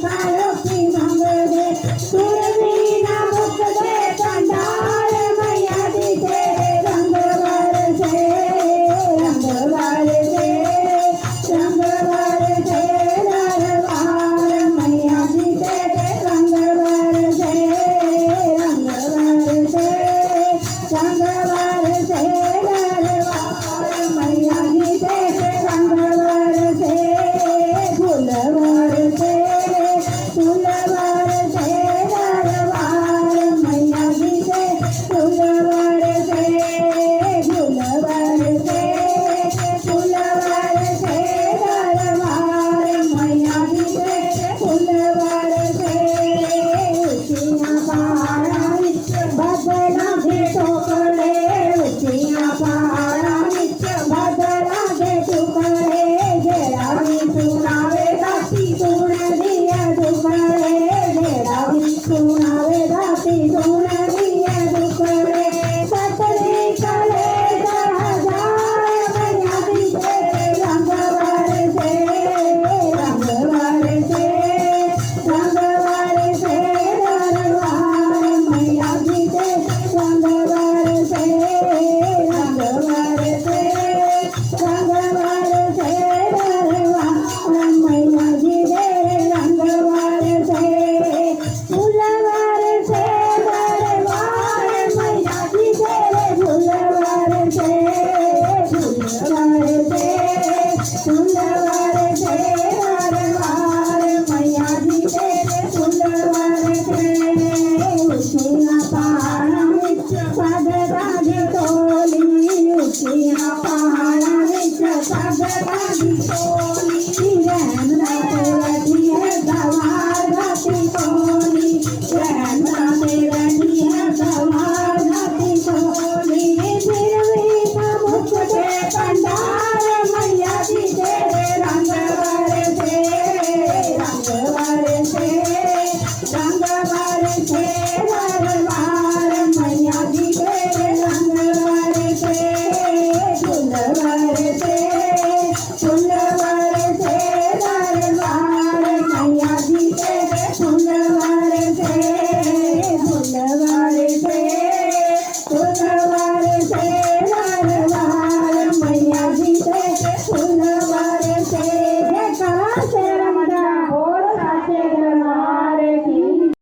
कारोखी मंगदे सुरवीना मुख दे कंडाल मैया दी तेरे रंग बरसे रंग बरसे रंग बरसे दरबार मैया दी तेरे रंग बरसे रंग बरसे रंग बरसे दरबार मैया दी तेरे रंग बरसे फूल बरसे फूल बरसे दरबार मैया दी तेरे फूल बरसे फूल बरसे फूल बरसे दरबार मैया दी तेरे फूल